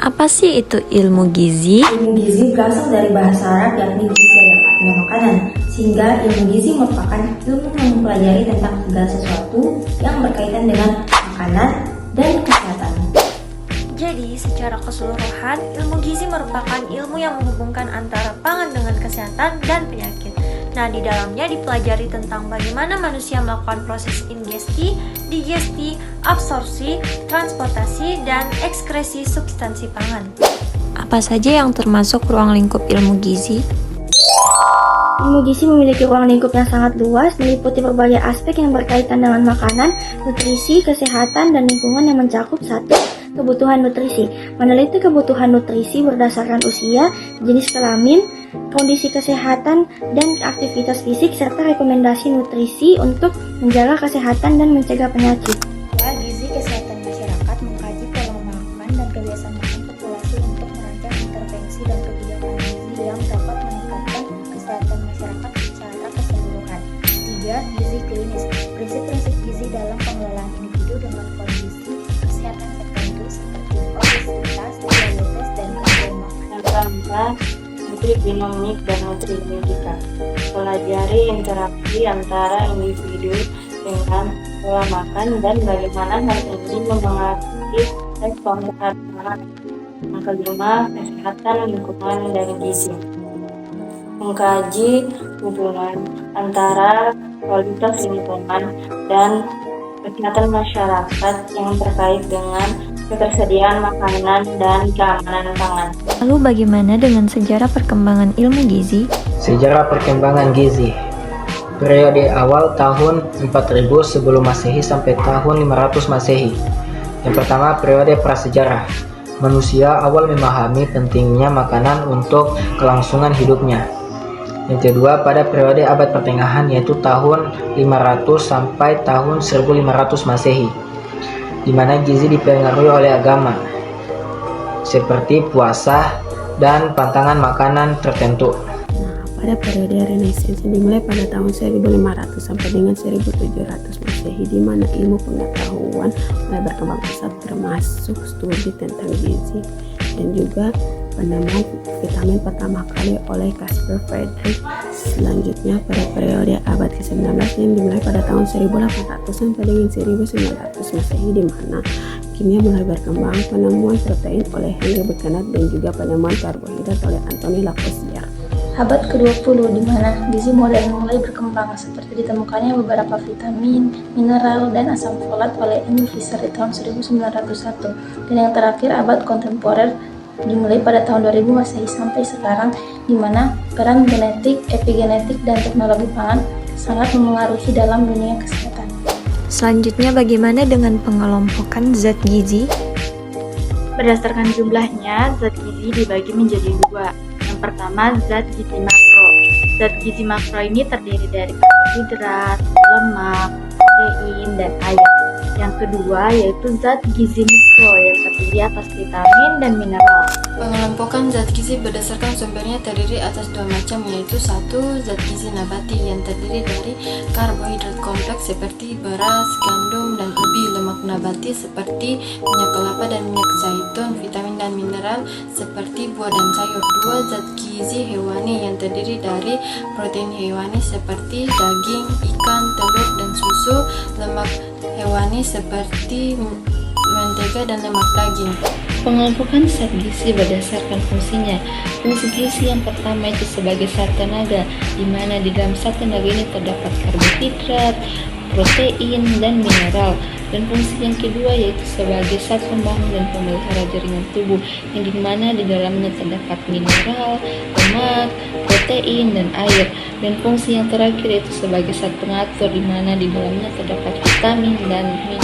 Apa sih itu ilmu gizi? Ilmu gizi berasal dari bahasa Arab yakni gizi yang artinya makanan, sehingga ilmu gizi merupakan ilmu yang mempelajari tentang segala sesuatu yang berkaitan dengan makanan dan kesehatan. Jadi, secara keseluruhan, ilmu gizi merupakan ilmu yang menghubungkan antara pangan dengan kesehatan dan penyakit. Nah, di dalamnya dipelajari tentang bagaimana manusia melakukan proses ingesti, digesti, absorpsi, transportasi, dan ekskresi substansi pangan. Apa saja yang termasuk ruang lingkup ilmu gizi? Ilmu gizi memiliki ruang lingkup yang sangat luas, meliputi berbagai aspek yang berkaitan dengan makanan, nutrisi, kesehatan, dan lingkungan yang mencakup 1. Kebutuhan nutrisi. Meneliti kebutuhan nutrisi berdasarkan usia, jenis kelamin, kondisi kesehatan, dan aktivitas fisik, serta rekomendasi nutrisi untuk menjaga kesehatan dan mencegah penyakit. Gizi kesehatan masyarakat mengkaji pola makan dan kebiasaan makan populasi untuk merancang intervensi dan kebijakan gizi yang dapat meningkatkan kesehatan masyarakat secara keseluruhan. 3. Gizi klinis. Prinsip-prinsip gizi dalam pengelolaan individu dengan kondisi kesehatan tertentu seperti obesitas, diabetes, dan gangguan makan. Yang keempat, nutrigenomik dan nutrigenetika. Pelajari interaksi antara individu dengan pola makan dan bagaimana hal ini mempengaruhi respons terhadap. Yang kelima, kesehatan lingkungan dan gizi. Mengkaji hubungan antara kualitas lingkungan dan kesehatan masyarakat yang terkait dengan ketersediaan makanan dan keamanan pangan. Lalu bagaimana dengan sejarah perkembangan ilmu gizi? Sejarah perkembangan gizi. Periode awal tahun 4000 sebelum Masehi sampai tahun 500 Masehi. Yang pertama, periode prasejarah. Manusia awal memahami pentingnya makanan untuk kelangsungan hidupnya. Yang kedua, pada periode abad pertengahan yaitu tahun 500 sampai tahun 1500 Masehi, di mana gizi dipengaruhi oleh agama seperti puasa dan pantangan makanan tertentu. Pada periode Renaissance dimulai pada tahun 1500 sampai dengan 1700 Masehi, di mana ilmu pengetahuan mulai berkembang pesat termasuk studi tentang gizi dan juga penemuan vitamin pertama kali oleh Caspar Friedrich. Selanjutnya pada periode abad ke-19 yang dimulai pada tahun 1800 sampai dengan 1900 Masehi, di mana kimia mulai berkembang, penemuan protein oleh Henry Beckett dan juga penemuan karbohidrat oleh Anthony Lavoisier. Abad ke-20 di mana gizi modern mulai berkembang seperti ditemukannya beberapa vitamin, mineral, dan asam folat oleh Emil Fischer di tahun 1901. Dan yang terakhir abad kontemporer dimulai pada tahun 2000 Masehi sampai sekarang, di mana peran genetik, epigenetik, dan teknologi pangan sangat memengaruhi dalam dunia kesehatan. Selanjutnya bagaimana dengan pengelompokan zat gizi? Berdasarkan jumlahnya, zat gizi dibagi menjadi 2. Yang pertama, zat gizi makro. Zat gizi makro ini terdiri dari karbohidrat, lemak, protein, dan air. Yang kedua yaitu zat gizi mikro yang terdiri atas vitamin dan mineral. Pengelompokan zat gizi berdasarkan sumbernya terdiri atas 2 macam, yaitu 1. Zat gizi nabati yang terdiri dari karbohidrat kompleks seperti beras, gandum, dan ubi, lemak nabati seperti minyak kelapa dan minyak zaitun, vitamin dan mineral seperti buah dan sayur. 2. Zat gizi hewani yang terdiri dari protein hewani seperti daging, ikan, telur, dan susu, lemak hewani seperti mentega dan lemak daging. Pengelompokan zat gizi berdasarkan fungsinya. Fungsi gizi yang pertama itu sebagai zat tenaga, di mana di dalam zat tenaga ini terdapat karbohidrat, protein, dan mineral. Dan fungsi yang kedua yaitu sebagai zat pembangun dan pemelihara jaringan tubuh, yang dimana di dalamnya terdapat mineral, lemak, protein, dan air. Dan fungsi yang terakhir yaitu sebagai zat pengatur, di mana di dalamnya terdapat vitamin dan mineral.